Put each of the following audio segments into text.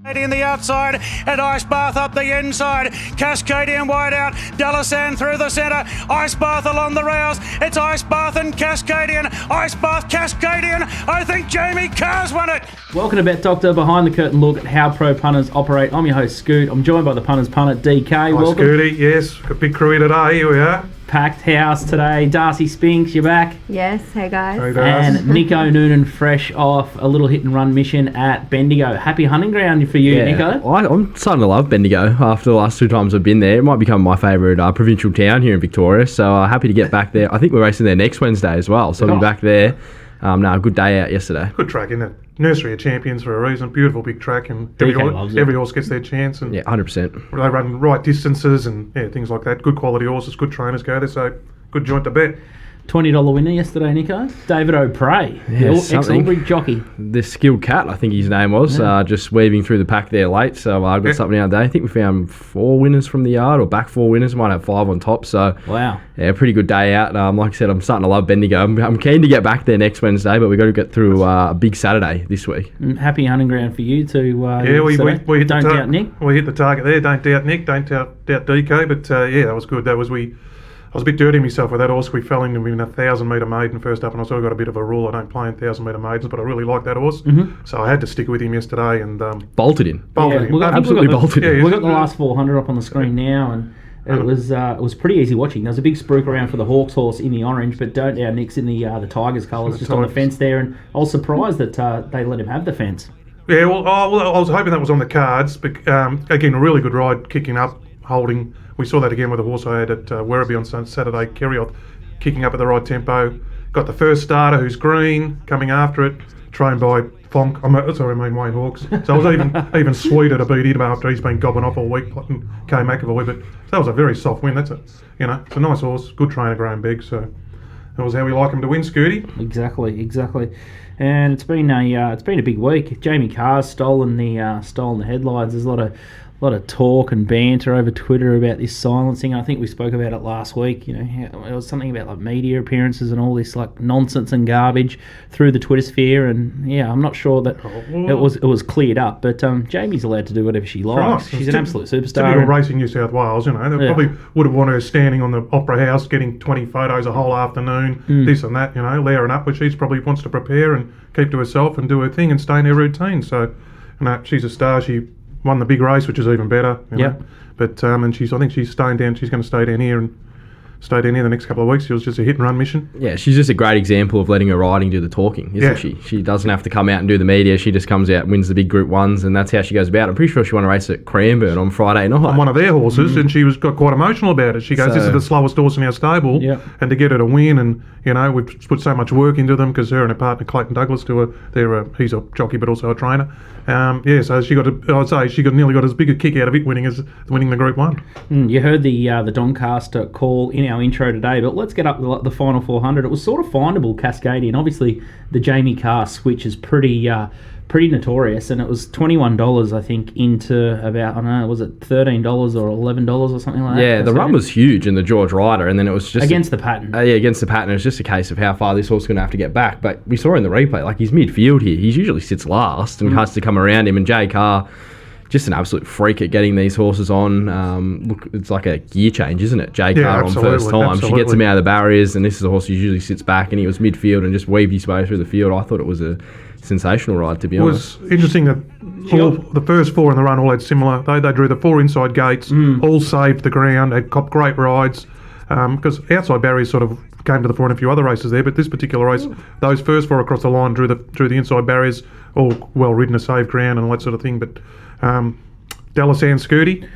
In the outside and Ice Bath up the inside. Cascadian wide out. Delisand through the centre. Ice Bath along the rails. It's Ice Bath and Cascadian. Ice Bath, Cascadian. I think Jamie Carr's won it. Welcome to Bet Doctor, behind the curtain look at how pro punters operate. I'm your host Scoot. I'm joined by the punters punter DK. Hi, Welcome. Scooty. Yes, got a big crew today. Here we are. Packed house today. Darcy Spinks, you're back. Yes, hey guys. Hey, Darcy. And Nico Noonan, fresh off a little hit and run mission at Bendigo. Happy hunting ground for you, Nico. I'm starting to love Bendigo after the last two times I've been there. It might become my favourite provincial town here in Victoria, so happy to get back there. I think we're racing there next Wednesday as well, so I'll be back there. Good day out yesterday. Good track, isn't it? Nursery of Champions for a reason. Beautiful big track, and every horse gets their chance. And yeah, 100%. They run right distances and things like that. Good quality horses, good trainers go there, so good joint to bet. $20 winner yesterday, Nico. David O'Prey, ex-Albury jockey. The skilled cat, I think his name was, just weaving through the pack there late. So I got something out there. I think we found 4 winners from the yard, or back 4 winners. Might have 5 on top. So wow, yeah, pretty good day out. Like I said, I'm starting to love Bendigo. I'm keen to get back there next Wednesday, but we've got to get through a big Saturday this week. Happy hunting ground for you too. We hit don't doubt Nick. We hit the target there. Don't doubt Nick. Don't doubt DK. But that was good. I was a bit dirty myself with that horse. We fell into him in a 1,000-metre maiden first up, and I sort of got a bit of a rule. I don't play in 1,000-metre maidens, but I really like that horse. Mm-hmm. So I had to stick with him yesterday and bolted him. Absolutely bolted him. We've got the last 400 up on the screen now, and it was pretty easy watching. There was a big spruik around for the Hawks horse in the orange, but don't doubt Nick's in the Tigers colours, just on the fence there. And I was surprised that they let him have the fence. Yeah, well, I was hoping that was on the cards, but again, a really good ride, kicking up, holding. We saw that again with the horse I had at Werribee on Saturday, Kerrioth, kicking up at the right tempo. Got the first starter, who's green, coming after it, trained by Wayne Hawks. So I was even sweeter to beat him after he's been gobbing off all week, and came McAvoy. But that was a very soft win. It's a nice horse, good trainer, Graham Begg. So that was how we like him to win, Scooty. Exactly. And it's been a big week. Jamie Carr's stolen the headlines. There's a lot of talk and banter over Twitter about this silencing. I think we spoke about it last week. It was something about like media appearances and all this like nonsense and garbage through the Twitter sphere. And I'm not sure that it was cleared up. But Jamie's allowed to do whatever she likes. Right. She's an absolute superstar. Typical racing New South Wales. They probably would have wanted her standing on the Opera House, getting 20 photos a whole afternoon, this and that. Layering up, which she probably wants to prepare and keep to herself and do her thing and stay in her routine. So, she's a star. She won the big race, which is even better. But and I think she's staying down. She's going to stay down here and stay down here the next couple of weeks. It was just a hit and run mission. Yeah, she's just a great example of letting her riding do the talking, isn't she? She doesn't have to come out and do the media. She just comes out and wins the big Group 1s, and that's how she goes about it. I'm pretty sure she won a race at Cranbourne on Friday night. On one of their horses, and she got quite emotional about it. She goes, "This is the slowest horse in our stable," and to get her to win, and we've put so much work into them because her and her partner Clayton Douglas he's a jockey but also a trainer. So she nearly got as big a kick out of it winning as winning the Group 1. You heard the Doncaster call in our intro today, but let's get up the final 400. It was sort of findable, Cascadian. Obviously, the Jamie Carr switch is pretty notorious, and it was $21, I think, into about, I don't know, was it $13 or $11 or something like that? Yeah, the run was huge in the George Ryder, and then it was just against the pattern. Against the pattern. It was just a case of how far this horse is going to have to get back. But we saw in the replay, like he's midfield here. He usually sits last and has to come around him, and Jay Carr, just an absolute freak at getting these horses on. Look, it's like a gear change, isn't it? Jay Carr on first time. She gets him out of the barriers, and this is a horse who usually sits back, and he was midfield and just weaved his way through the field. I thought it was a sensational ride, to be honest. It was interesting that the first 4 in the run all had similar. They drew the 4 inside gates, all saved the ground, had copped great rides, because outside barriers sort of came to the fore in a few other races there, but this particular race, those first 4 across the line drew the inside barriers, all well ridden, a saved ground and all that sort of thing. But Delisand, Scooty?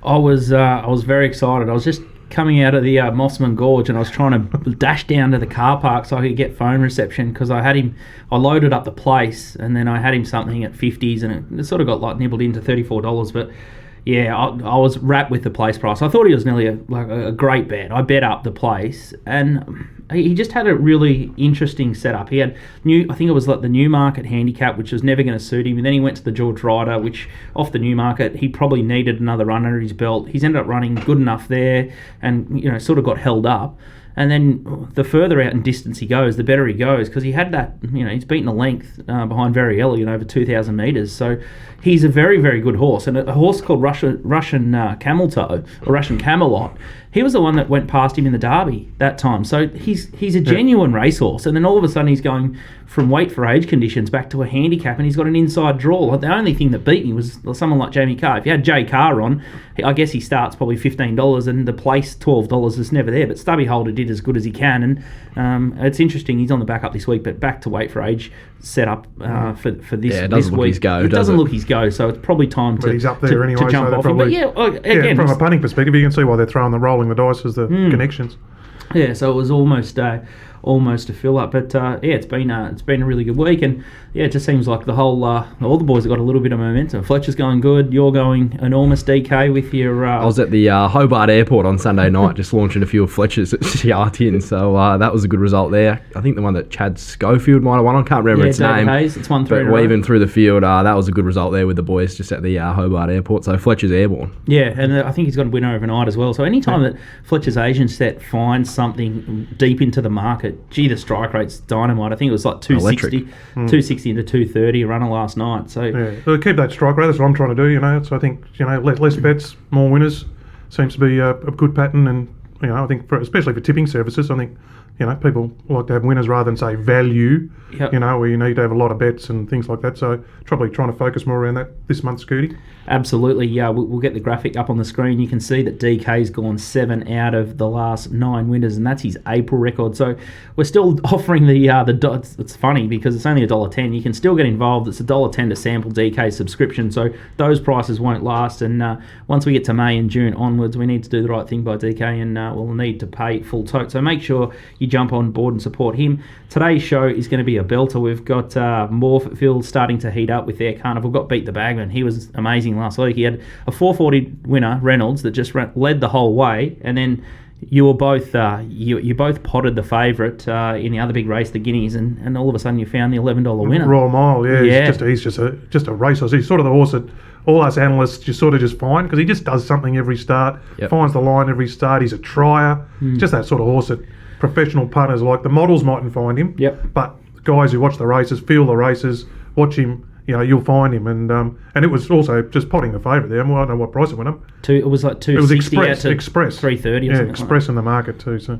I was very excited. I was just coming out of the Mossman Gorge, and I was trying to dash down to the car park so I could get phone reception, because I loaded up the place, and then I had him something at 50s, and it sort of got like nibbled into $34. But yeah, I was wrapped with the place price. I thought he was nearly a great bet. I bet up the place, and he just had a really interesting setup. He had I think it was like the Newmarket handicap, which was never going to suit him. And then he went to the George Ryder, which off the Newmarket, he probably needed another run under his belt. He's ended up running good enough there, and sort of got held up. And then the further out in distance he goes, the better he goes, because he had that, he's beaten a length behind Very Elegant over 2,000 metres. So he's a very, very good horse. And a horse called Russian Camel Toe, or Russian Camelot, he was the one that went past him in the Derby that time. So he's a genuine racehorse. And then all of a sudden he's going from weight for age conditions back to a handicap, and he's got an inside draw. Like, the only thing that beat me was someone like Jamie Carr. If you had Jay Carr on, I guess he starts probably $15, and the place $12 is never there. But Stubby Holder did as good as he can, and it's interesting. He's on the back up this week, but back to weight for age set up for this. Yeah, it doesn't look week. his go. It doesn't look his go, so it's probably time But he's up there anyway, to jump so off probably, him. But again, from a punting perspective, you can see why they're rolling the dice as the connections. Yeah, so it was almost a fill up, but it's been a really good week, and it just seems like the whole all the boys have got a little bit of momentum. Fletcher's going good. You're going enormous, DK, with your. I was at the Hobart Airport on Sunday night, just launching a few of Fletcher's at Yartin, so that was a good result there. I think the one that Chad Schofield might have won. I can't remember its David name. Hayes, it's 1-3. But weaving through the field, that was a good result there with the boys just at the Hobart Airport. So Fletcher's airborne. Yeah, and I think he's got a winner overnight as well. So anytime that Fletcher's Asian set finds something deep into the market, gee, the strike rate's dynamite. I think it was like 260 into 230 a runner last night. So Well, keep that strike rate. That's what I'm trying to do. So I think less bets, more winners seems to be a good pattern, and I think especially for tipping services, I think people like to have winners rather than say value. Yep. Where you need to have a lot of bets and things like that. So probably trying to focus more around that this month, Scooty. Absolutely, yeah. We'll get the graphic up on the screen. You can see that DK's gone 7 out of the last 9 winners, and that's his April record. So we're still offering the dots. It's funny because it's only $1.10. You can still get involved. It's $1.10 to sample DK's subscription. So those prices won't last. And once we get to May and June onwards, we need to do the right thing by DK, and we'll need to pay full tote. So make sure you jump on board and support him. Today's show is going to be a belter. We've got Morpheville starting to heat up with their carnival. We've got Beat the Bagman. He was amazing last week. He had a 440 winner, Reynolds, that just led the whole way, and then you were both you both potted the favourite in the other big race, the Guineas, and all of a sudden you found the $11 winner. Royal Mile, he's just a racehorse. He's sort of the horse that all us analysts just find, because he just does something every start, finds the line every start. He's a trier, just that sort of horse that professional punters like. The models mightn't find him, but guys who watch the races, feel the races, watch him. You'll find him, and it was also just potting the favourite there. I don't know what price it went up. It was like 260. It was express 330. Or something express like in the market too. So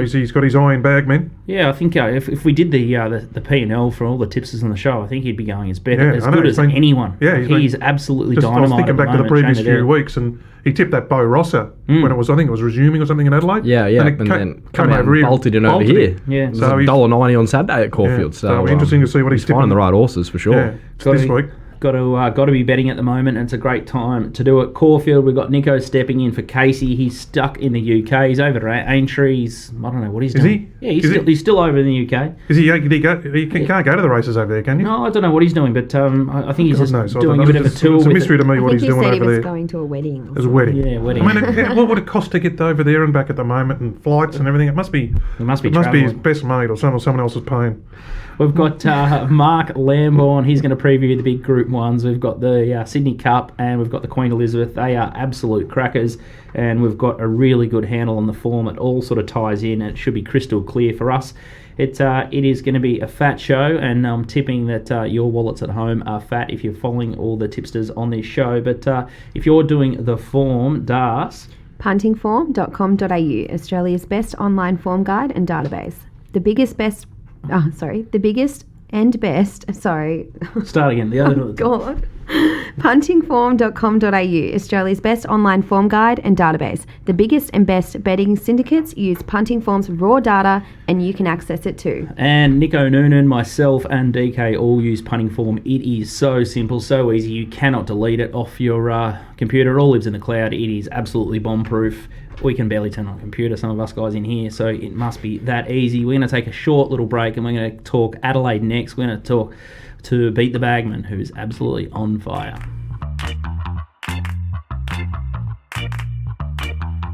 he's got his eye in bag, man. Yeah, I think if we did the P&L for all the tipsters on the show, I think he'd be going as good as anyone. Yeah, he's absolutely dynamite. I was thinking back to the previous few weeks, and he tipped that Bo Rosser when I think it was resuming or something in Adelaide. Yeah, and then came over here, bolted in over here. Yeah, it was $1.90 on Saturday at Caulfield. Yeah, so interesting to see what he's tipping. Finding the right horses for sure. Yeah, this week. Got to be betting at the moment, and it's a great time to do it. Caulfield, we've got Nico stepping in for Casey. He's stuck in the UK. He's over at Aintree. I don't know what he's doing. Is he? Yeah, he's still over in the UK. Is he? You can't go to the races over there, can you? No, I don't know what he's doing, but I think he's doing a bit of a tour. It's a mystery to me what he's doing over there. I think he said he was going to a wedding. There's a wedding. Yeah, wedding. I mean, what would it cost to get over there and back at the moment, and flights and everything? It must be his best mate or someone else is paying. We've got Mark Lambourne. He's going to preview the big Group 1s. We've got the Sydney Cup, and we've got the Queen Elizabeth. They are absolute crackers, and we've got a really good handle on the form. It all sort of ties in, and it should be crystal clear for us. It is going to be a fat show, and I'm tipping that your wallets at home are fat if you're following all the tipsters on this show. But if you're doing the form, Darcy. Puntingform.com.au, Australia's best online form guide and database. The biggest and best. Start again. The other. Oh, God. Puntingform.com.au, Australia's best online form guide and database. The biggest and best betting syndicates use Punting Form's raw data, and you can access it too. And Nico Noonan, myself, and DK all use Punting Form. It is so simple, so easy. You cannot delete it off your computer. It all lives in the cloud. It is absolutely bomb-proof. We can barely turn on a computer, some of us guys in here, so it must be that easy. We're going to take a short little break, and we're going to talk Adelaide next. We're going to talk to Beat the Bagman, who's absolutely on fire.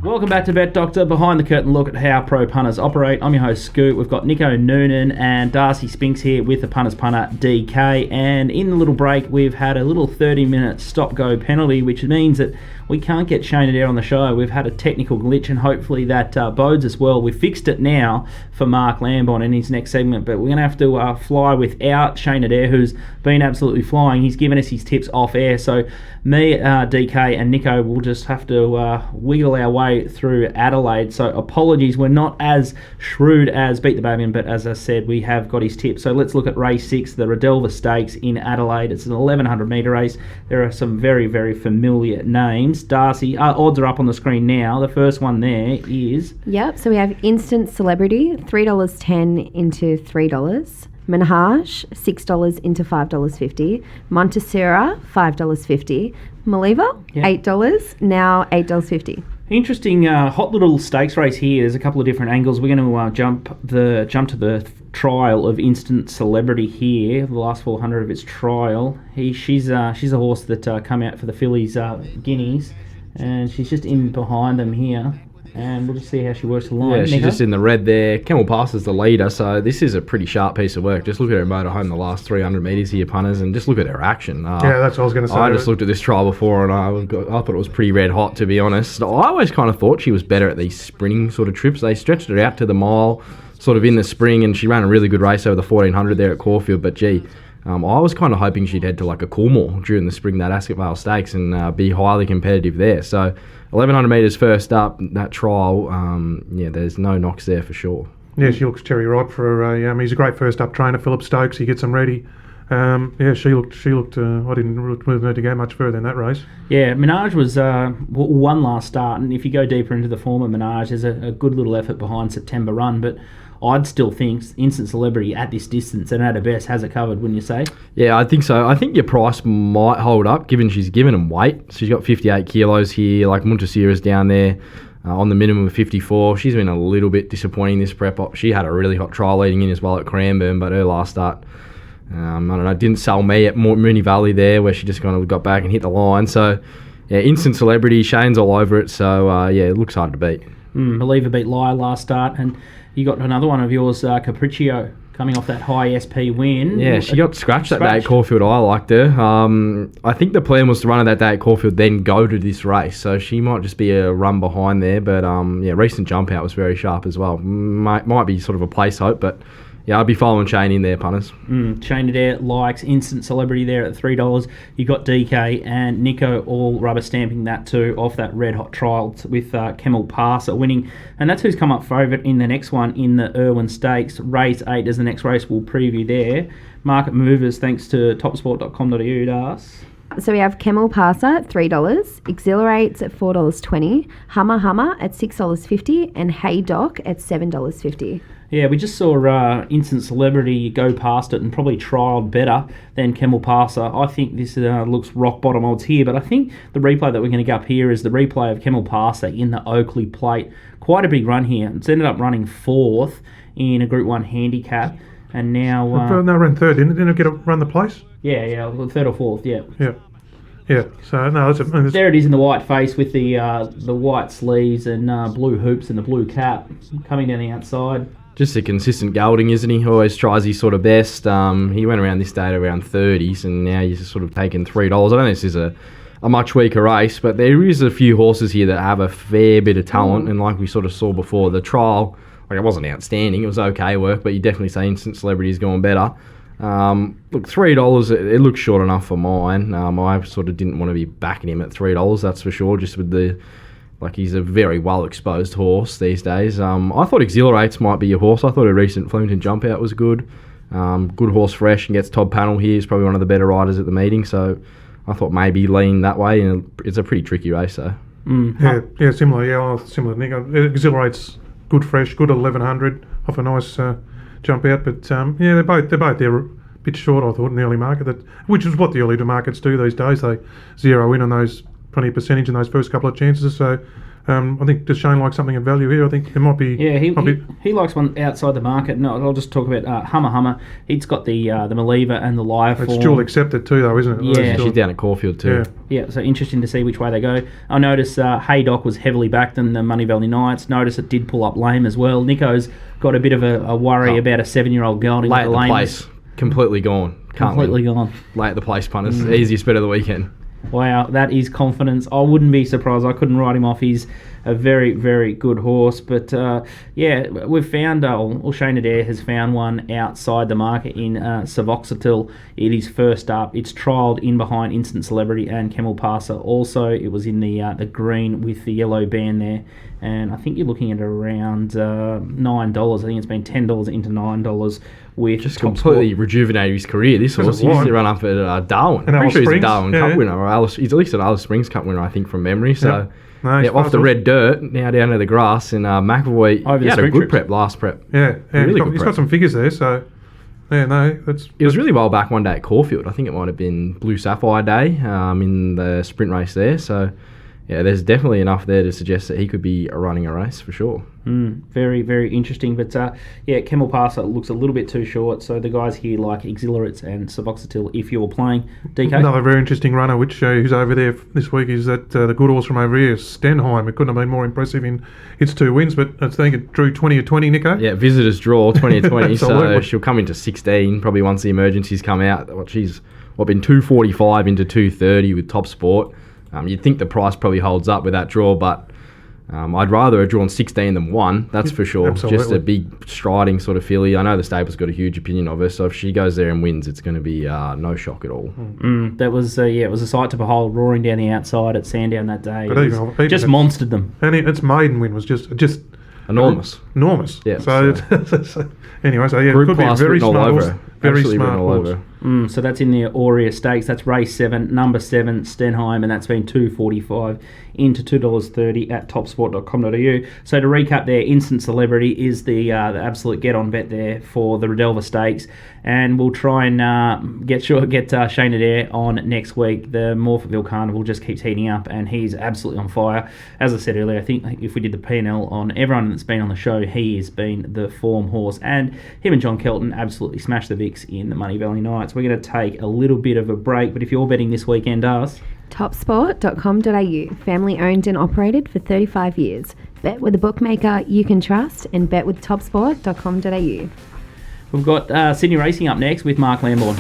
Welcome back to Bet Doctor, behind the curtain look at how pro punters operate. I'm your host Scoot. We've got Nico Noonan and Darcy Spinks here with the punters punter DK, and in the little break we've had a little 30-minute stop-go penalty, which means that we can't get Shane Adair on the show. We've had a technical glitch, and hopefully that bodes us well. We've fixed it now for Mark Lambourne in his next segment, but we're going to have to fly without Shane Adair, who's been absolutely flying. He's given us his tips off air, so me, DK and Nico will just have to wiggle our way through Adelaide. So apologies, we're not as shrewd as Beat the Babian, but as I said, we have got his tips. So let's look at race 6, the Redelva Stakes in Adelaide. It's an 1100 metre race. There are some very, very familiar names. Darcy, odds are up on the screen now. The first one there is... Yep, so we have Instant Celebrity, $3.10 into $3. Menhage, $6 into $5.50. Montessera, $5.50. Maliva, Yep. $8, now $8.50. Interesting, hot little stakes race here. There's a couple of different angles. We're going to jump to the trial of Instant Celebrity here. The last 400 of its trial. She's a horse that come out for the fillies guineas, and she's just in behind them here. And we'll just see how she works the line. Yeah, she's just in the red there. Camel Pass is the leader, so this is a pretty sharp piece of work. Just look at her motorhome the last 300 metres here, punters, and just look at her action. Yeah, that's what I was going to say. I just looked at this trial before, and I thought it was pretty red hot, to be honest. I always kind of thought she was better at these sprinting sort of trips. They stretched her out to the mile, sort of in the spring, and she ran a really good race over the 1400 there at Caulfield, but gee... I was kind of hoping she'd head to like a Coolmore during the spring, that Ascot Vale Stakes, and be highly competitive there. So 1100 metres first up, that trial, there's no knocks there for sure. Yeah, she looks cherry ripe for a. He's a great first up trainer, Philip Stokes. He gets them ready. She looked. I didn't really need to go much further in that race. Yeah, Menage was one last start, and if you go deeper into the form of Menage, there's a good little effort behind September Run, but I'd still think Instant Celebrity at this distance and at her best has it covered, wouldn't you say? Yeah, I think so. I think your price might hold up, given she's given him weight. She's got 58 kilos here, like Montessera's down there on the minimum of 54. She's been a little bit disappointing this prep op. She had a really hot trial leading in as well at Cranbourne, but her last start, I don't know, didn't sell me at Moonee Valley there, where she just kind of got back and hit the line. So, yeah, Instant Celebrity, Shane's all over it. So, it looks hard to beat. Believer beat Liar last start, and you got another one of yours, Capriccio, coming off that high SP win. Yeah, she got scratched that day at Caulfield. I liked her. I think the plan was to run her that day at Caulfield, then go to this race. So she might just be a run behind there. But recent jump out was very sharp as well. Might be sort of a place hope, but yeah, I'd be following Shane in there, punters. Shane Adair likes Instant Celebrity there at $3. You got DK and Nico all rubber stamping that too off that red hot trial with Camel Passer winning, and that's who's come up favourite in the next one in the Irwin Stakes. Race 8 is the next race we'll preview there. Market movers thanks to topsport.com.au. Dars. So we have Camel Passer at $3, Exhilarates at $4.20, Hummer at $6.50, and Hey Doc at $7.50. Yeah, we just saw Instant Celebrity go past it and probably trialled better than Camel Passer. I think this looks rock bottom odds here, but I think the replay that we're going to get up here is the replay of Camel Passer in the Oakley Plate. Quite a big run here. It's ended up running 4th in a Group 1 handicap, and now... no, ran 3rd, didn't it get to run the place? Yeah, 3rd or 4th, yeah. Yeah, so no, there it is in the white face with the white sleeves and blue hoops and the blue cap coming down the outside. Just a consistent gelding, isn't he? Always tries his sort of best. He went around this day at around 30s, and now he's sort of taken $3. I know this is a much weaker race, but there is a few horses here that have a fair bit of talent, and like we sort of saw before, the trial, like it wasn't outstanding, it was okay work, but you definitely say Instant Celebrity is going better. Look, $3, it looks short enough for mine. I sort of didn't want to be backing him at $3, that's for sure, just with the... Like, he's a very well-exposed horse these days. I thought Exhilarates might be your horse. I thought a recent Flemington jump out was good. Good horse fresh and gets top panel here. He's probably one of the better riders at the meeting. So I thought maybe lean that way. And it's a pretty tricky race, though. Yeah, similar. Yeah, similar. Nick. Exhilarates good fresh, good 1100 off a nice jump out. But they're both there a bit short, I thought, in the early market. Which is what the early markets do these days. They zero in on those plenty of percentage in those first couple of chances. So I think does Shane like something of value here? I think there might be. Yeah, he likes one outside the market. No, I'll just talk about Hummer. He's got the Maliva and the Liar form. It's dual accepted too, though, isn't it? Yeah, she's down at Caulfield too. Yeah, so interesting to see which way they go. I notice Haydock was heavily backed in the Money Valley Knights. Notice it did pull up lame as well. Nico's got a bit of a worry about a 7-year-old gelding. Late at the place, completely gone. Completely gone. Late at the place punters. Easiest bet of the weekend. Wow, that is confidence. I wouldn't be surprised. I couldn't write him off. He's a very, very good horse. But, we've found, or Shane Adair has found one outside the market in Savoxatil. It is first up. It's trialled in behind Instant Celebrity and Camel Passer. Also, it was in the green with the yellow band there. And I think you're looking at around $9. I think it's been $10 into $9 with just completely rejuvenated his career. This horse he used to run up at Darwin. And I'm pretty sure he's a Springs, Darwin Cup winner. Or he's at least an Alice Springs Cup winner, I think, from memory. So off the off. red dirt, now down to the grass. And McAvoy, he had a good prep last prep. Yeah, really he's got some figures there. So it was really well back one day at Caulfield. I think it might have been Blue Sapphire Day in the sprint race there. So. Yeah, there's definitely enough there to suggest that he could be running a race for sure. Very, very interesting. But, Camel Passer looks a little bit too short. So the guys here like Exhilarates and Savoxatil, if you're playing. DK? Another very interesting runner, which who's over there this week, is that the good horse from over here, Stenheim. It couldn't have been more impressive in its 2 wins, but I think it drew 20 or 20, Nico. Yeah, visitors draw 20 or 20, so she'll come into 16 probably once the emergencies come out. She's been 245 into 230 with TopSport. You'd think the price probably holds up with that draw, but I'd rather have drawn 16 than 1, that's for sure. Absolutely. Just a big striding sort of filly. I know the stable's got a huge opinion of her, so if she goes there and wins, it's going to be no shock at all. That was, it was a sight to behold, roaring down the outside at Sandown that day. But even just monstered them. And its maiden win was just enormous. Enormous. Yeah. So anyway, it could be a very smart horse. Very smart horse. So that's in the Aurea Stakes. That's race 7, number 7, Stenheim, and that's been $2.45 into $2.30 at topsport.com.au. So to recap there, Instant Celebrity is the absolute get-on bet there for the Redelva Stakes, and we'll try and get Shane Adair on next week. The Morphettville Carnival just keeps heating up, and he's absolutely on fire. As I said earlier, I think if we did the P&L on everyone that's been on the show, he has been the form horse, and him and John Kelton absolutely smashed the VIX in the Money Valley Knights. We're going to take a little bit of a break, but if you're betting this weekend, topsport.com.au, family owned and operated for 35 years. Bet with a bookmaker you can trust, and bet with topsport.com.au. We've got Sydney Racing up next with Mark Lambourne.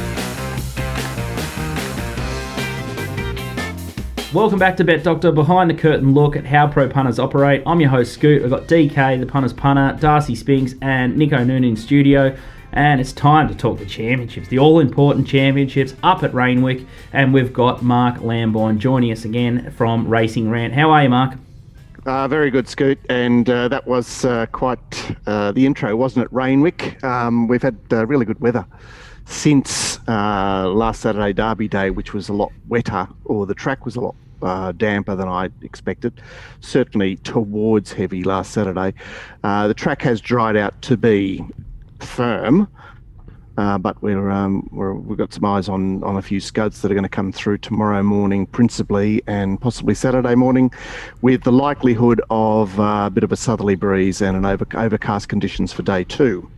Welcome back to Bet Doctor, behind the curtain look at how pro punters operate. I'm your host Scoot. I've got DK, the punter's punter, Darcy Spinks and Nico Noonan in studio. And it's time to talk the championships, the all-important championships up at Rainwick. And we've got Mark Lambourne joining us again from Racing Rant. How are you, Mark? Very good, Scoot. And that was quite the intro, wasn't it, Rainwick? We've had really good weather since last Saturday Derby Day, which was a lot wetter, or the track was a lot damper than I expected. Certainly towards heavy last Saturday. The track has dried out to be firm, but we've got some eyes on a few scuds that are going to come through tomorrow morning principally, and possibly Saturday morning, with the likelihood of a bit of a southerly breeze and an overcast conditions for day 2.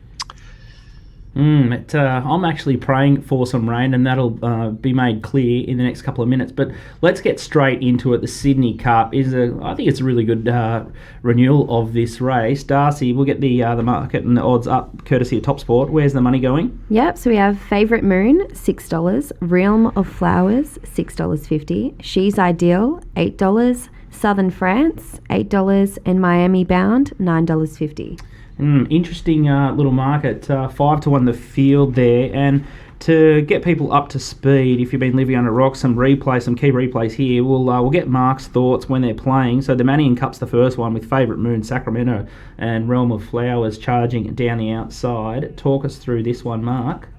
I'm actually praying for some rain, and that'll be made clear in the next couple of minutes. But let's get straight into it. The Sydney Cup I think it's a really good renewal of this race. Darcy, we'll get the market and the odds up courtesy of TopSport. Where's the money going? Yep, so we have Favourite Moon, $6, Realm of Flowers, $6.50, She's Ideal, $8, Southern France, $8, and Miami Bound, $9.50. Interesting little market, 5-1 the field there. And to get people up to speed, if you've been living under a rock, some key replays here. We'll get Mark's thoughts when they're playing. So the Mannion Cup's the first one with Favourite Moon, Sacramento, and Realm of Flowers charging down the outside. Talk us through this one, Mark.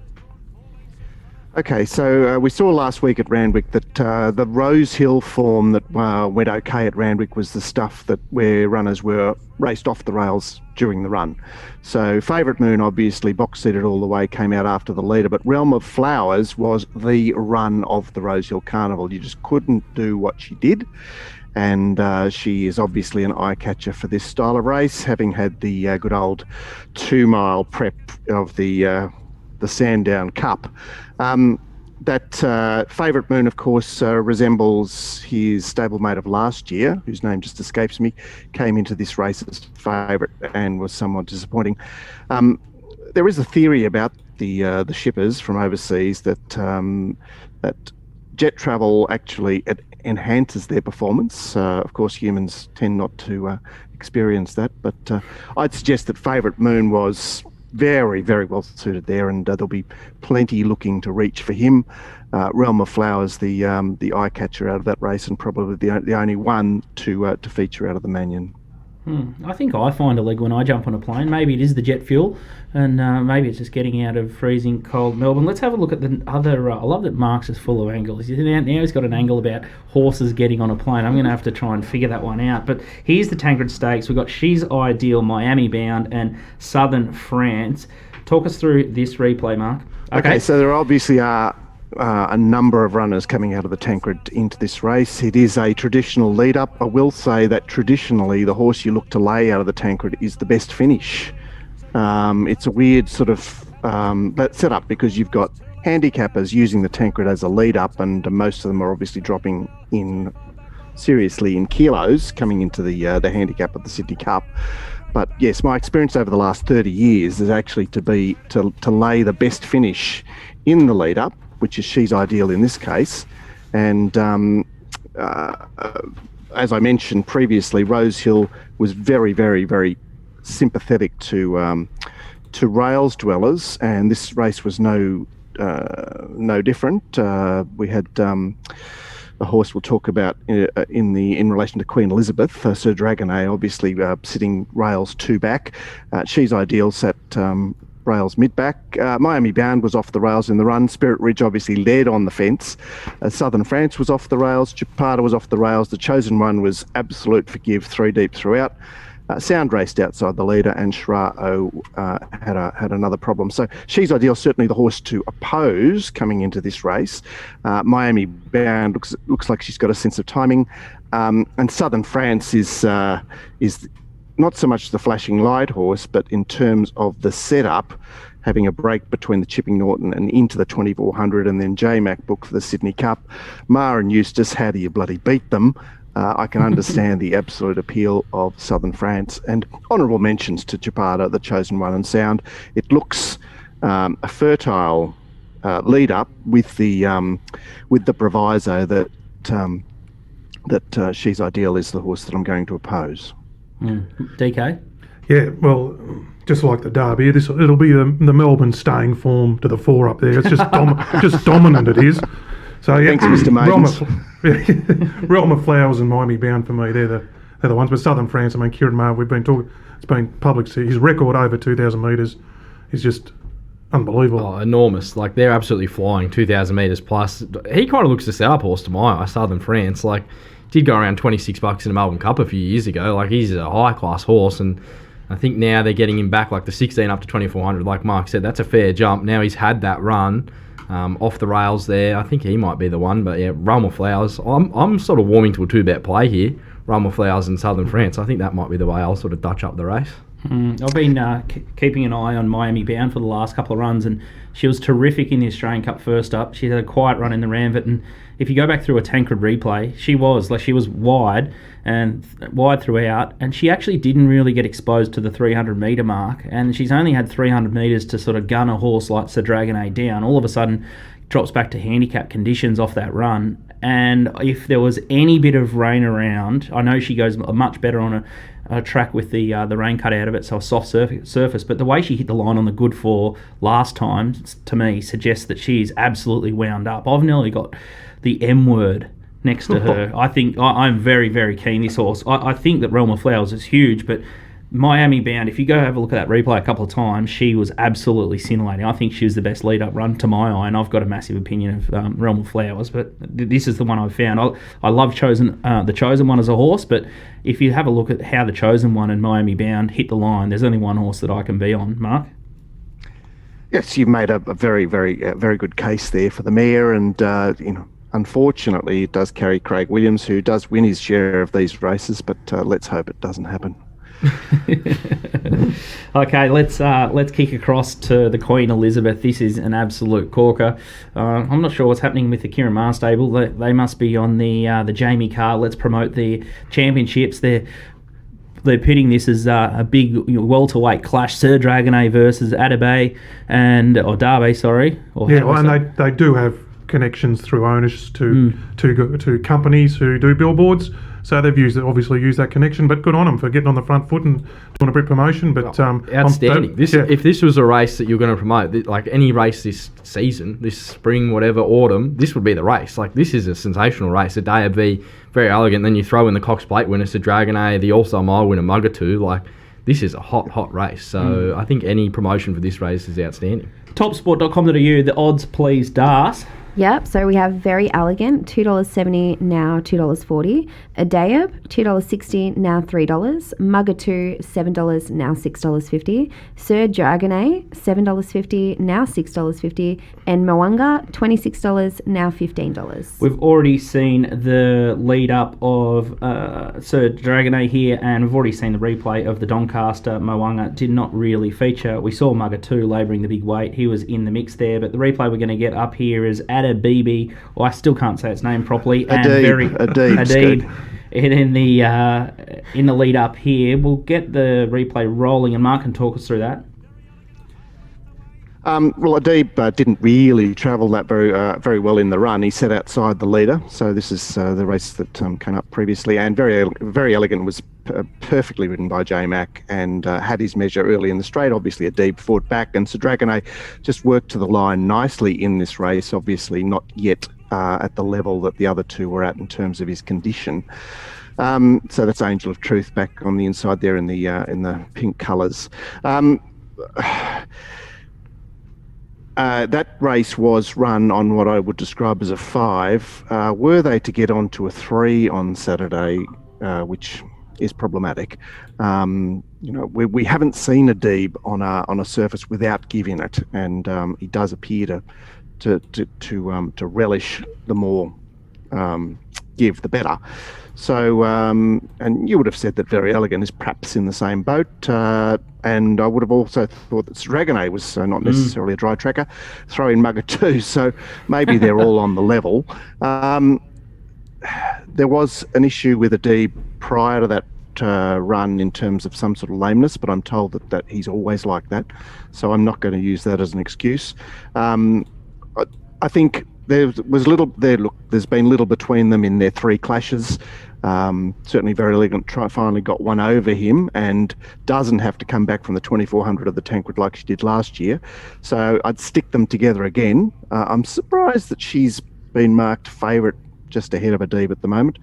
Okay, so we saw last week at Randwick that the Rose Hill form that went okay at Randwick was the stuff that where runners were raced off the rails during the run. So Favourite Moon obviously box-seated all the way, came out after the leader, but Realm of Flowers was the run of the Rose Hill Carnival. You just couldn't do what she did. And she is obviously an eye-catcher for this style of race, having had the good old 2-mile prep of the Sandown Cup. That Favourite Moon, of course, resembles his stablemate of last year, whose name just escapes me, came into this race as favourite and was somewhat disappointing. There is a theory about the shippers from overseas that jet travel actually enhances their performance. Of course, humans tend not to experience that, but I'd suggest that Favourite Moon was very, very well suited there, and there'll be plenty looking to reach for him. Realm of Flowers, the eye catcher out of that race, and probably the only one to feature out of the Manion. I think I find a leg when I jump on a plane. Maybe it is the jet fuel, and maybe it's just getting out of freezing cold Melbourne. Let's have a look at the other. I love that Mark's is full of angles. Now he's got an angle about horses getting on a plane. I'm going to have to try and figure that one out. But here's the Tancred Stakes. We've got She's Ideal, Miami Bound, and Southern France. Talk us through this replay, Mark. Okay, so there obviously are a number of runners coming out of the Tancred into this race. It is a traditional lead-up. I will say that traditionally the horse you look to lay out of the Tancred is the best finish. It's a weird sort of setup because you've got handicappers using the Tancred as a lead-up, and most of them are obviously dropping in seriously in kilos coming into the handicap of the Sydney Cup. But yes, my experience over the last 30 years is actually to lay the best finish in the lead-up, which is She's Ideal in this case. And as I mentioned previously, Rose Hill was very, very, very sympathetic to rails dwellers, and this race was no different. We had a horse we'll talk about in relation to Queen Elizabeth, Sir Dragonet, obviously sitting rails 2 back. She's Ideal sat rails mid-back. Miami Bound was off the rails in the run. Spirit Ridge obviously led on the fence. Southern France was off the rails. Chapada was off the rails. The Chosen One was absolute forgive, 3 deep throughout. Sound raced outside the leader, and Shrao had another problem. So She's Ideal, certainly the horse to oppose coming into this race. Miami Bound looks like she's got a sense of timing, and Southern France is not so much the flashing light horse, but in terms of the setup, having a break between the Chipping Norton and into the 2400, and then J-Mac booked for the Sydney Cup. Ma and Eustace, how do you bloody beat them? I can understand the absolute appeal of Southern France, and honourable mentions to Chapada, the Chosen One, and Sound. It looks a fertile lead up with the proviso that She's Ideal is the horse that I'm going to oppose. DK? Yeah, well, just like the Derby, it'll be the Melbourne staying form to the 4 up there. It's just just dominant, it is. So yeah, Thanks, Mr. Maidens. Realm of Flowers and Miami Bound for me, they're the ones. But Southern France, I mean, Kieran Maher, we've been talking, it's been public. His record over 2,000 metres is just unbelievable. Oh, enormous. Like, they're absolutely flying, 2,000 metres plus. He kind of looks the setup horse to my eye, Southern France. Like, did go around $26 in a Melbourne Cup a few years ago. Like, he's a high-class horse, and I think now they're getting him back, like the 16 up to 2,400. Like Mark said, that's a fair jump. Now he's had that run off the rails there. I think he might be the one, but yeah, Realm of Flowers. I'm sort of warming to a 2-bet play here. Realm of Flowers and Southern France. I think that might be the way I'll sort of Dutch up the race. I've been keeping an eye on Miami Bound for the last couple of runs, and she was terrific in the Australian Cup first up. She had a quiet run in the Ramvet, and if you go back through a Tancred replay, she was wide throughout, and she actually didn't really get exposed to the 300 metre mark, and she's only had 300 metres to sort of gun a horse like Sir Dragonet down. All of a sudden drops back to handicap conditions off that run, and if there was any bit of rain around, I know she goes much better on a track with the rain cut out of it, so a soft surface, but the way she hit the line on the good 4 last time, to me, suggests that she is absolutely wound up. I've nearly got the M word next to her. I think I'm very, very keen this horse. I think that Realm of Flowers is huge, but Miami Bound, if you go have a look at that replay a couple of times, she was absolutely scintillating. I think she was the best lead-up run to my eye, and I've got a massive opinion of Realm of Flowers, but this is the one I've found. I love the Chosen One as a horse, but if you have a look at how the Chosen One and Miami Bound hit the line, there's only one horse that I can be on. Mark? Yes, you've made a very, very, very good case there for the mare, and unfortunately, it does carry Craig Williams, who does win his share of these races, but let's hope it doesn't happen. Okay, let's kick across to the Queen Elizabeth. This is an absolute corker. I'm not sure what's happening with the Kieran Maher stable. They must be on the Jamie Carr. Let's promote the championships. They're pitting this as a big welterweight clash. Sir Dragonet versus Adair or Darby, sorry. And they do have connections through owners to companies who do billboards. So they've obviously used that connection, but good on them for getting on the front foot and doing a bit of promotion. But outstanding. If this was a race that you're going to promote, like any race this season, this spring, whatever, autumn, this would be the race. Like, this is a sensational race. Adair would be very elegant. Then you throw in the Cox Plate winner, Sir Dragonet, the All-Star Mile winner, Muggertoo. Like, this is a hot race. So I think any promotion for this race is outstanding. Topsport.com.au, the odds, please, Darcy. Yep, so we have Very Elegant, $2.70, now $2.40. Adair, $2.60, now $3. Muggertoo, $7, now $6.50. Sir Dragonet, $7.50, now $6.50. And Mwanga, $26, now $15. We've already seen the lead up of Sir Dragonet here, and we've already seen the replay of the Doncaster. Mwanga did not really feature. We saw Muggertoo labouring the big weight. He was in the mix there, but the replay we're going to get up here is Adair, I still can't say its name properly. Adair. And in the lead up here, we'll get the replay rolling, and Mark can talk us through that. Well, Adair didn't really travel that very well in the run. He sat outside the leader, so this is the race that came up previously. And Very Elegant was perfectly ridden by J Mac and had his measure early in the straight. Obviously, Adair fought back, and Sir Dragonet just worked to the line nicely in this race. Obviously, not yet at the level that the other two were at in terms of his condition. So that's Angel of Truth back on the inside there in the pink colours. That race was run on what I would describe as a 5. Were they to get onto a 3 on Saturday, which is problematic, we haven't seen Adair on a surface without giving it, and he does appear to relish the more give, the better. So, and you would have said that Very Elegant is perhaps in the same boat. And I would have also thought that Dragonet was not necessarily a dry tracker. Throw in Muggertoo, so maybe they're all on the level. There was an issue with Adair prior to that run in terms of some sort of lameness, but I'm told that he's always like that. So I'm not going to use that as an excuse. I think there's been little between them in their 3 clashes. Certainly Very Elegant finally got one over him and doesn't have to come back from the 2400 of the Tankard like she did last year. So I'd stick them together again. I'm surprised that she's been marked favourite just ahead of Adair at the moment.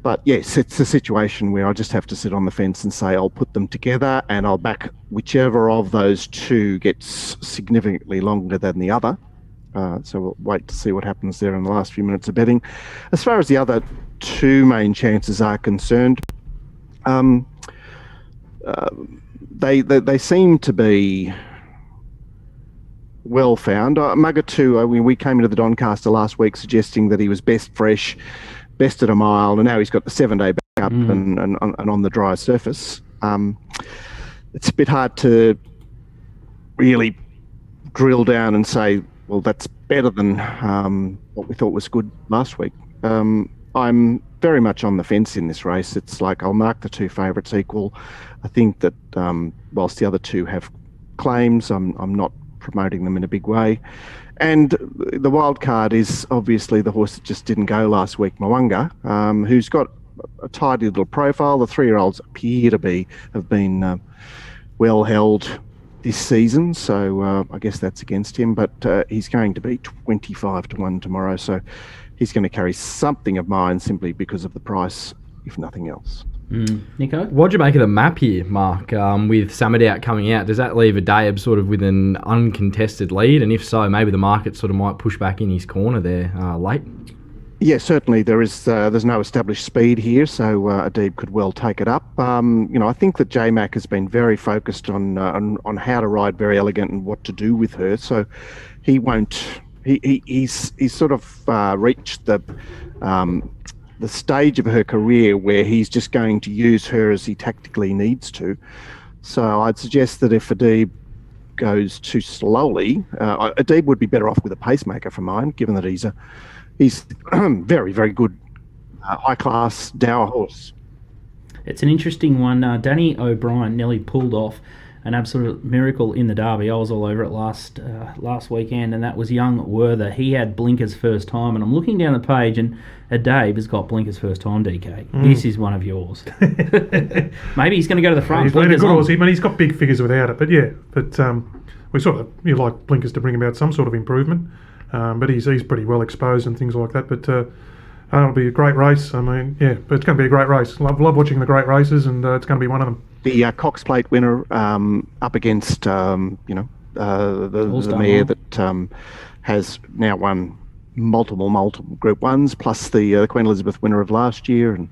But yes, it's a situation where I just have to sit on the fence and say I'll put them together and I'll back whichever of those two gets significantly longer than the other. So we'll wait to see what happens there in the last few minutes of betting. As far as the other 2 main chances are concerned, they seem to be well found. Muggertoo, we came into the Doncaster last week suggesting that he was best fresh, best at a mile, and now he's got the 7-day back up and on the dry surface. It's a bit hard to really drill down and say, well, that's better than what we thought was good last week. I'm very much on the fence in this race. It's like I'll mark the 2 favourites equal. I think that whilst the other 2 have claims, I'm not promoting them in a big way. And the wild card is obviously the horse that just didn't go last week, Mwanga, who's got a tidy little profile. The 3-year-olds appear to have been well held this season, so I guess that's against him, but he's going to be 25-1 tomorrow, so he's going to carry something of mine simply because of the price, if nothing else. Nico? What do you make of the map here, Mark, with Samadout coming out? Does that leave Adair sort of with an uncontested lead? And if so, maybe the market sort of might push back in his corner there late? Yeah, certainly there's no established speed here, so Adair could well take it up. I think that J-Mac has been very focused on how to ride Very Elegant and what to do with her, so he won't. He's sort of reached the stage of her career where he's just going to use her as he tactically needs to. So I'd suggest that if Adair goes too slowly, Adair would be better off with a pacemaker for mine, given that he's very, very good, high-class dower horse. It's an interesting one. Danny O'Brien nearly pulled off an absolute miracle in the Derby. I was all over it last weekend, and that was young Werther. He had blinkers first time, and I'm looking down the page, and Adair has got blinkers first time, DK. This is one of yours. Maybe he's going to go to the front. He's a good horse. He's got big figures without it, but yeah. But we sort of like blinkers to bring about some sort of improvement. But he's pretty well exposed and things like that. But it'll be a great race. I mean, yeah, but it's going to be a great race. Love watching the great races, and it's going to be one of them. The Cox Plate winner up against the mare that has now won multiple Group 1s, plus the Queen Elizabeth winner of last year, and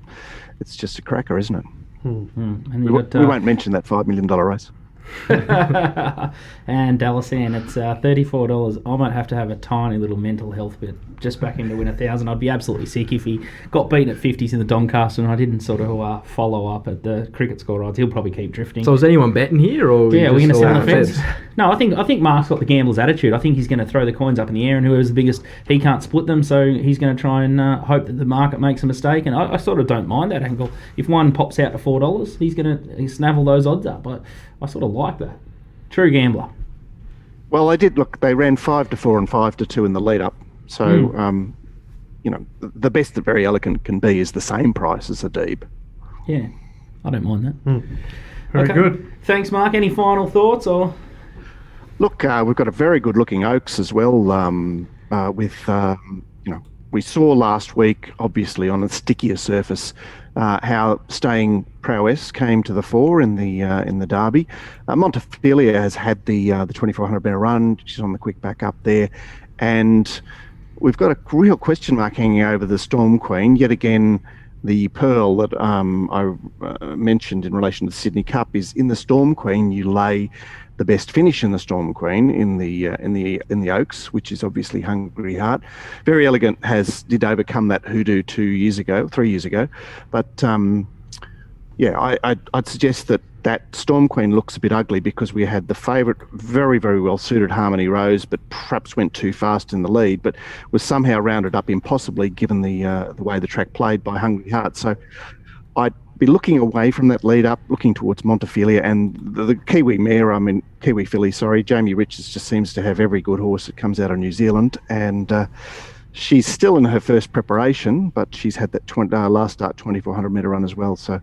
it's just a cracker, isn't it? And we won't mention that $5 million race. And Dalasan, it's $34. I might have to have a tiny little mental health bit just back him to win 1,000. I'd be absolutely sick if he got beaten at 50s in the Doncaster and I didn't sort of follow up at the cricket score odds. He'll probably keep drifting. So is anyone betting here, or yeah, we're going to sit on the fence? No, I think Mark's got the gambler's attitude. I think he's going to throw the coins up in the air, and whoever's the biggest, he can't split them, so he's going to try and hope that the market makes a mistake. And I sort of don't mind that angle. If one pops out to $4, he's going to snavel those odds up. I sort of like that. True gambler. Well, they ran 5-4 and 5-2 in the lead up. So, the best that Very Elegant can be is the same price as a Deeb. Yeah, I don't mind that. Very good. Thanks, Mark. Any final thoughts? Or look, we've got a very good looking Oaks as well. We saw last week, obviously on a stickier surface, how staying prowess came to the fore in the Derby. Montefilia has had the 2400 metre run. She's on the quick back up there, and we've got a real question mark hanging over the Storm Queen. Yet again, the pearl that I mentioned in relation to the Sydney Cup is in the Storm Queen. You lay the best finish in the Storm Queen in the Oaks, which is obviously Hungry Heart. Very Elegant did overcome that hoodoo 3 years ago, but I'd suggest that Storm Queen looks a bit ugly because we had the favourite, very, very well suited Harmony Rose, but perhaps went too fast in the lead, but was somehow rounded up impossibly given the way the track played by Hungry Heart. So I'd be looking away from that lead up, looking towards Montefilia and the Kiwi filly, Jamie Richards just seems to have every good horse that comes out of New Zealand, and she's still in her first preparation, but she's had that last start 2400 metre run as well, so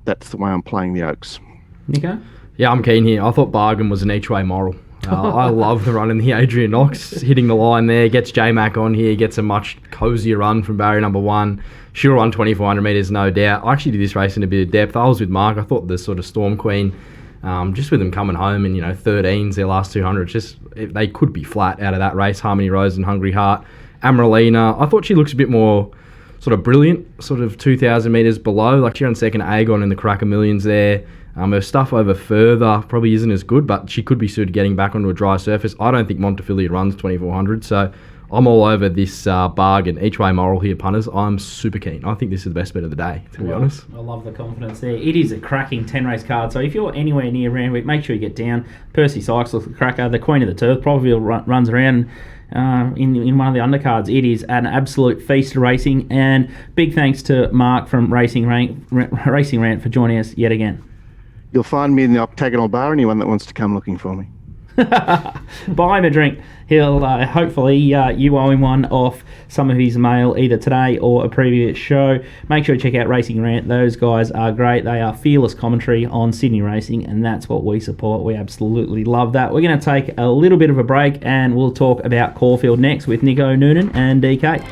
that's the way I'm playing the Oaks. Nico? Yeah, I'm keen here. I thought Bargain was an each-way moral. I love the run in the Adrian Knox, hitting the line there, gets J-Mac on here, gets a much cosier run from barrier number 1. She'll run 2400 metres, no doubt. I actually did this race in a bit of depth. I was with Mark. I thought the sort of Storm Queen, just with them coming home in 13s, their last 200, they could be flat out of that race. Harmony Rose and Hungry Heart. Amaralina, I thought she looks a bit more sort of brilliant, sort of 2,000 metres below. Like she ran second Agon in the Cracker Millions there. Her stuff over further probably isn't as good, but she could be suited getting back onto a dry surface. I don't think Montefilia runs 2,400, so I'm all over this Bargain. Each way moral here, punters. I'm super keen. I think this is the best bet of the day, to be honest. I love the confidence there. It is a cracking 10-race card, so if you're anywhere near Randwick, make sure you get down. Percy Sykes looks a cracker. The Queen of the Turf probably runs around in one of the undercards. It is an absolute feast of racing, and big thanks to Mark from Racing Rant for joining us yet again. You'll find me in the octagonal bar, anyone that wants to come looking for me. Buy him a drink. He'll hopefully you owe him one off some of his mail either today or a previous show. Make sure to check out Racing Rant. Those guys are great. They are fearless commentary on Sydney racing, and that's what we support. We absolutely love that. We're going to take a little bit of a break, and we'll talk about Caulfield next with Nico, Noonan and DK.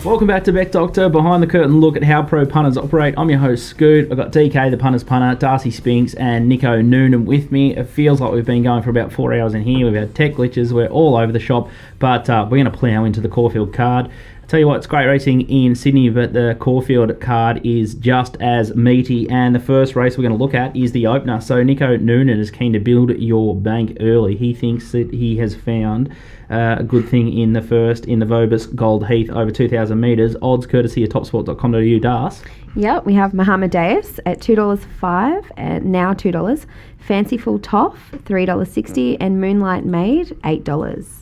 Welcome back to Bet Doctor, behind the curtain look at how pro punters operate. I'm your host, Scoot. I've got DK, the punter's punter, Darcy Spinks, and Nico Noonan with me. It feels like we've been going for about 4 hours in here. We've had tech glitches. We're all over the shop, but we're going to plough into the Caulfield card. Tell you what, it's great racing in Sydney, but the Caulfield card is just as meaty, and the first race we're going to look at is the opener. So Nico Noonan is keen to build your bank early. He thinks that he has found a good thing in the first, in the Vobis Gold Heath over 2,000 metres. Odds courtesy of topsport.com.au. Das. Yep, we have Mohammedaeus at $2.05 and now $2. Fanciful Toff, $3.60, and Moonlight Maid, $8.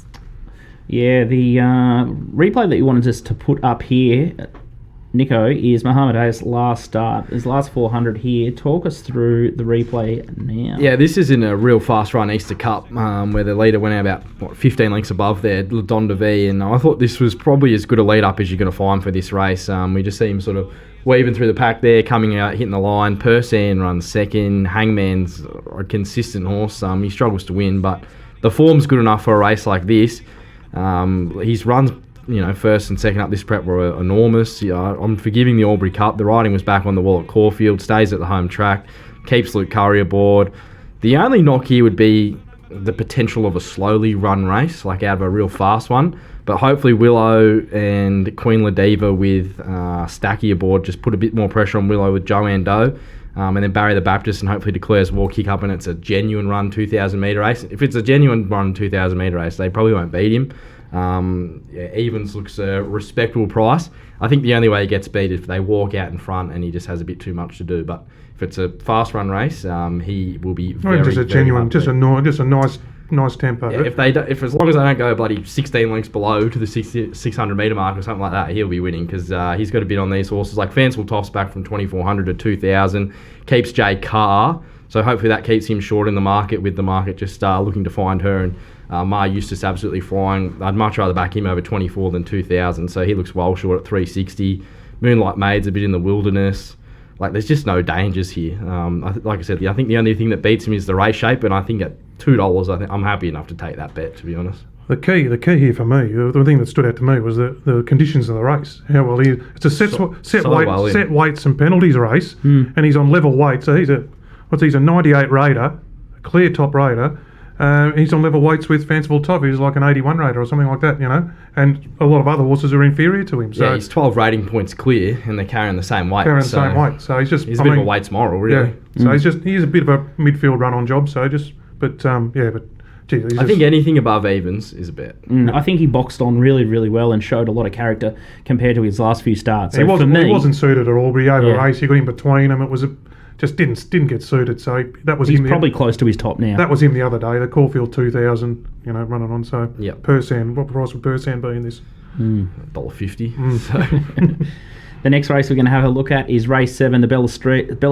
Yeah, the replay that you wanted us to put up here, Nico, is Mohammedaeus' last start. His last 400 here. Talk us through the replay now. Yeah, this is in a real fast run Easter Cup where the leader went out about 15 lengths above there, Don DeVee, and I thought this was probably as good a lead up as you're going to find for this race. We just see him sort of weaving through the pack there, coming out, hitting the line. Persan runs second. Hangman's a consistent horse. He struggles to win, but the form's good enough for a race like this. His runs, first and second up this prep were enormous. I'm forgiving the Albury Cup. The riding was back on the wall at Caulfield, stays at the home track, keeps Luke Curry aboard. The only knock here would be the potential of a slowly run race, like out of a real fast one. But hopefully Willow and Queen Ladiva with Stacky aboard just put a bit more pressure on Willow with Joanne Doe. And then Barry the Baptist and hopefully declares war kick up and it's a genuine run 2,000 metre race. If it's a genuine run 2,000 metre race, they probably won't beat him. Evans looks a respectable price. I think the only way he gets beat is if they walk out in front and he just has a bit too much to do. But if it's a fast run race, he will be very, just a genuine, just a nice tempo. Yeah, if as long as they don't go bloody 16 lengths below to the 600 metre mark or something like that, he'll be winning because he's got a bit on these horses. Like Fanciful Toff's back from 2,400 to 2,000, keeps Jay Carr, so hopefully that keeps him short in the market with the market just looking to find her. And Ma Eustace absolutely flying. I'd much rather back him over 24 than 2,000, so he looks well short at 360. Moonlight Maid's a bit in the wilderness. Like, there's just no dangers here. Like I said, I think the only thing that beats him is the race shape, and I think at $2, I'm happy enough to take that bet, to be honest. The key here for me, the thing that stood out to me was the conditions of the race. How well it's a set weights and penalties race, and he's on level weight. So he's a 98 raider, a clear top raider. He's on level weights with Fanciful Toff, who's like an 81 raider or something like that, and a lot of other horses are inferior to him. So yeah, he's 12 rating points clear, and they're carrying the same weight. So he's a bit of a weights moral, really. Yeah. So he's a bit of a midfield run on job. So I think anything above evens is a bet. I think he boxed on really, really well and showed a lot of character compared to his last few starts. So he wasn't suited at Albury over a race. He got in between them. It was just didn't get suited. So he's probably close to his top now. That was him the other day. The Caulfield 2,000, running on. So Persan, what price would Persan be in this? $1.50. So. The next race we're going to have a look at is race 7, the Bella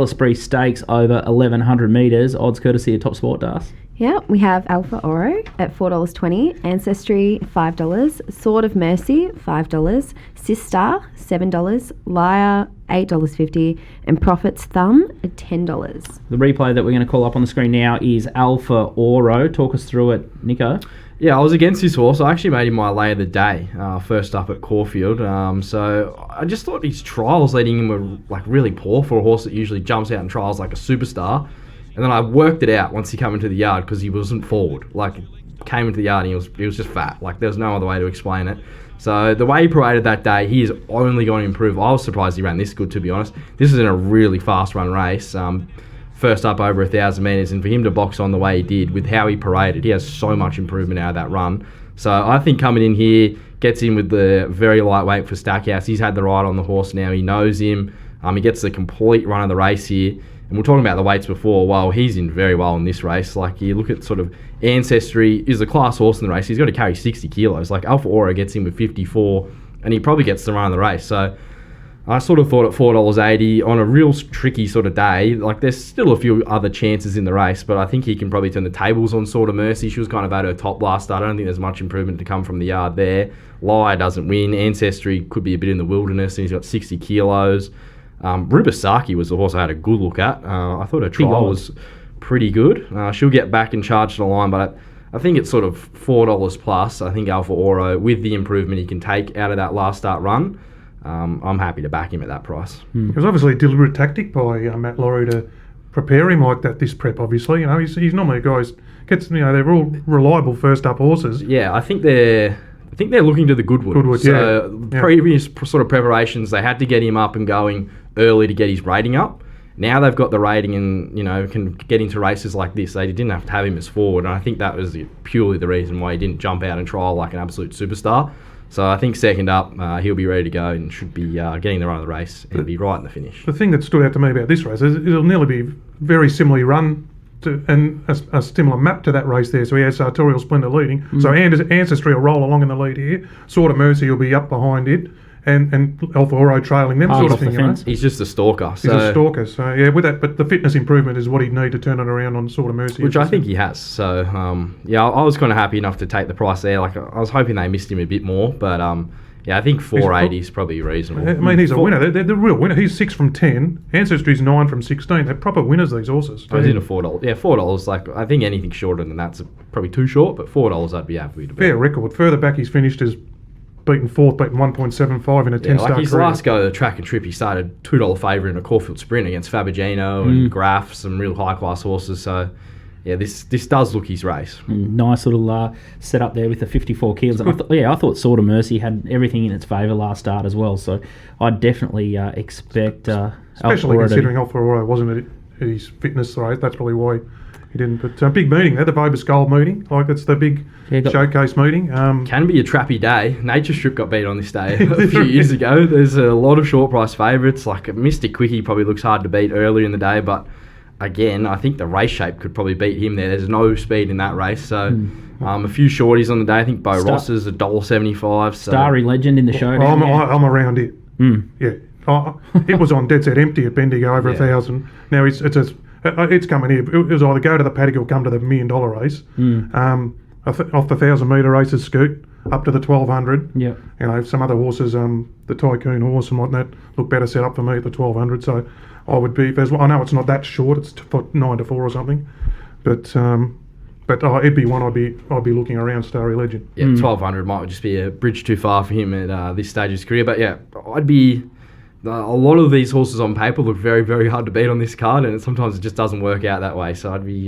Spree Stakes over 1,100 metres. Odds courtesy of TopSport, Das. Yeah, we have Alpha Oro at $4.20, Ancestry $5, Sword of Mercy $5, Sister $7, Liar $8.50, and Prophet's Thumb at $10. The replay that we're going to call up on the screen now is Alpha Oro. Talk us through it, Nico. Yeah, I was against this horse. I actually made him my lay of the day, first up at Caulfield. So I just thought his trials leading him were really poor for a horse that usually jumps out in trials like a superstar. And then I worked it out once he came into the yard because he wasn't forward. Came into the yard and he was just fat. There was no other way to explain it. So the way he paraded that day, he is only going to improve. I was surprised he ran this good, to be honest. This is in a really fast run race. First up over 1,000 metres, and for him to box on the way he did with how he paraded, he has so much improvement out of that run. So I think coming in here, gets in with the very lightweight for Stackhouse. He's had the ride on the horse now. He knows him. He gets the complete run of the race here. And we're talking about the weights before. Well, he's in very well in this race. You look at sort of Ancestry, is a class horse in the race. He's got to carry 60 kilos. Alpha Oro gets in with 54, and he probably gets the run of the race. So I sort of thought at $4.80 on a real tricky sort of day, there's still a few other chances in the race, but I think he can probably turn the tables on Sword of Mercy. She was kind of at her top last start. I don't think there's much improvement to come from the yard there. Liar doesn't win. Ancestry could be a bit in the wilderness, and he's got 60 kilos. Rubisaki was the horse I had a good look at. I thought her trial was pretty good. She'll get back and charge to the line, but I think it's sort of $4 plus. I think Alpha Oro, with the improvement he can take out of that last start run, I'm happy to back him at that price. It was obviously a deliberate tactic by Matt Laurie to prepare him like that this prep. Obviously, he's normally a guy who gets. They're all reliable first up horses. Yeah, I think they're looking to the Goodwood. So previous sort of preparations, they had to get him up and going early to get his rating up. Now they've got the rating and can get into races like this. They didn't have to have him as forward, and I think that was purely the reason why he didn't jump out and trial like an absolute superstar. So I think second up, he'll be ready to go and should be getting the run of the race and be right in the finish. The thing that stood out to me about this race is it'll nearly be very similarly run to, and a similar map to that race there. So he has Sartorial Splendor leading. So Ancestry will roll along in the lead here. Sword of Mercy will be up behind it. And Alpha Oro trailing them sort of thing. He's just a stalker. He's a stalker. So yeah, with that, but the fitness improvement is what he'd need to turn it around on Sword of Mercy, which I think he has. So I was kind of happy enough to take the price there. Like I was hoping they missed him a bit more, but I think 480 is probably reasonable. I mean, he's a winner. They're the real winner. He's 6 from 10. Ancestry's 9 from 16. They're proper winners, these horses. I was in a $4. Yeah, $4. Like I think anything shorter than that's probably too short. But $4, I'd be happy to. Fair record. Further back, he's finished as beaten 1.75 in a 10-star like his career. last go to the track and trip, he started $2 favourite in a Caulfield Sprint against Fabergino and Graf, some real high-class horses. So, yeah, this does look his race. Nice little setup there with the 54 kilos. I thought Sword of Mercy had everything in its favour last start as well. So I'd definitely expect... especially considering Alpha Oro wasn't at his fitness race. That's probably why he didn't. But big meeting there, the Vobis Gold meeting. Like, it's the big showcase meeting. Can be a trappy day. Nature Strip got beat on this day a few years ago. There's a lot of short price favourites. Like Mystic Quickie probably looks hard to beat earlier in the day, but again, I think the race shape could probably beat him there. There's no speed in that race. So a few shorties on the day. I think Bo Ross is $1.75. So. Starry Legend in the showdown. I'm around it. Yeah. It was on dead set empty at Bendigo over 1,000. Now it's coming here. It was either go to the paddock or come to the $1 million race. Off the 1,000-metre races, Scoot, up to the 1,200. Yeah. Some other horses, the Tycoon horse and whatnot, look better set up for me at the 1,200. So I would be, I know it's not that short, it's 9 to 4 or something, but it'd be one I'd be looking around Starry Legend. Yeah, 1,200 might just be a bridge too far for him at this stage of his career. But yeah, I'd be. A lot of these horses on paper look very, very hard to beat on this card, and sometimes it just doesn't work out that way. So I'd be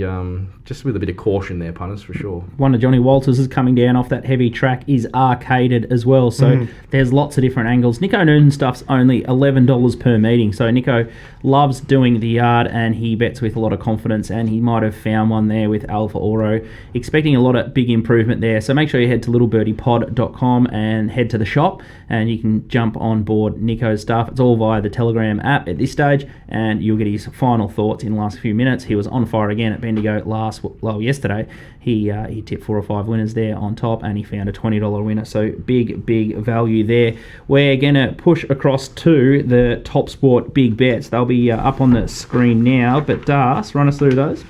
just with a bit of caution there, punters, for sure. One of Johnny Walters is coming down off that heavy track is arcaded as well, so there's lots of different angles. Nico Noonan stuff's only $11 per meeting, so Nico loves doing the yard, and he bets with a lot of confidence, and he might have found one there with Alpha Oro. Expecting a lot of big improvement there, so make sure you head to littlebirdie.pod.com and head to the shop, and you can jump on board Nico's stuff. It's all via the Telegram app at this stage, and you'll get his final thoughts in the last few minutes. He was on fire again at Bendigo yesterday. He tipped 4 or 5 winners there on top, and he found a $20 winner, so big value there. We're going to push across to the TopSport big bets. They'll be up on the screen now, but Darcy, run us through those.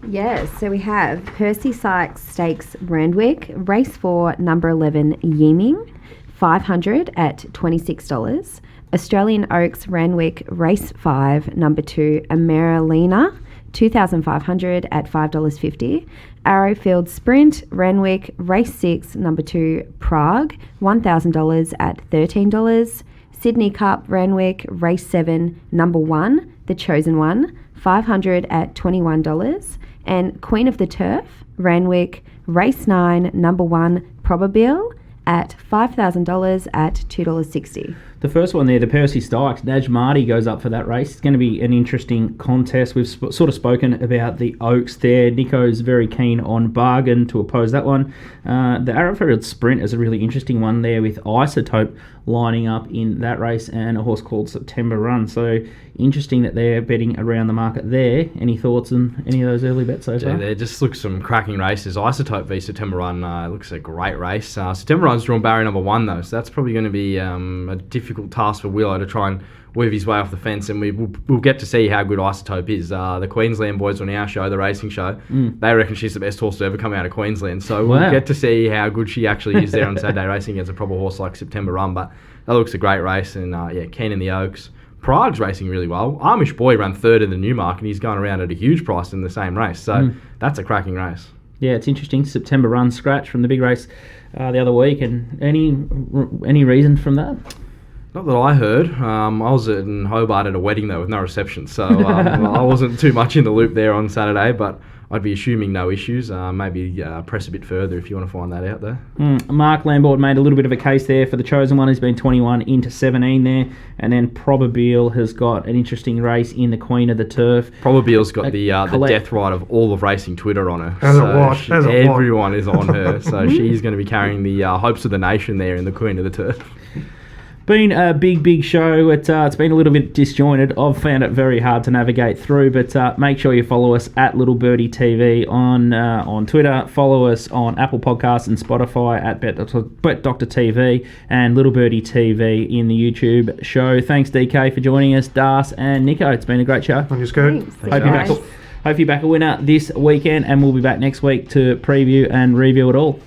Yes, so we have Percy Sykes Stakes Randwick, race 4, number 11 Yeaming, 500 at $26. Australian Oaks Randwick, race 5, number 2 Amaralina, 2,500 at $5.50. Arrowfield Sprint Randwick, race 6, number 2 Prague, $1,000 at $13. Sydney Cup Randwick, race 7, number 1 The Chosen One, 500 at $21. And Queen of the Turf Randwick, race 9, number 1 Probabile, at $5,000 at $2.60. The first one there, the Percy Sykes, Naj Marty goes up for that race. It's going to be an interesting contest. We've sort of spoken about the Oaks there. Nico's very keen on Bargain to oppose that one. The Arrowfield Sprint is a really interesting one there with Isotope lining up in that race and a horse called September Run. So interesting that they're betting around the market there. Any thoughts on any of those early bets so far? Yeah, there just looks some cracking races. Isotope v September Run looks a great race. September Run's drawn barrier number 1 though, so that's probably going to be a difficult task for Willow to try and weave his way off the fence, and we'll get to see how good Isotope is. The Queensland boys on our show, the racing show, they reckon she's the best horse to ever come out of Queensland, so we'll get to see how good she actually is there on Saturday racing against a proper horse like September Run. But that looks a great race, and Keen in the Oaks. Prague's racing really well. Amish Boy ran 3rd in the Newmark, and he's going around at a huge price in the same race, so that's a cracking race. Yeah, it's interesting. September Run scratch from the big race the other week, and any reason from that? Not that I heard. I was in Hobart at a wedding though with no reception, so I wasn't too much in the loop there on Saturday, but I'd be assuming no issues. Maybe press a bit further if you want to find that out there. Mark Lambourne made a little bit of a case there for the chosen one. He's been 21 into 17 there. And then Probabile has got an interesting race in the Queen of the Turf. Probabile's got the death rite of all of racing Twitter on her. Everyone is on her. So she's going to be carrying the hopes of the nation there in the Queen of the Turf. Been a big show. It's been a little bit disjointed. I've found it very hard to navigate through, but make sure you follow us at Little Birdie TV on Twitter. Follow us on Apple Podcasts and Spotify at Bet Doctor TV and Little Birdie TV in the YouTube show. Thanks, DK, for joining us, Darcy and Nico. It's been a great show. On your scoot. Hope you're back a winner this weekend, and we'll be back next week to preview and review it all.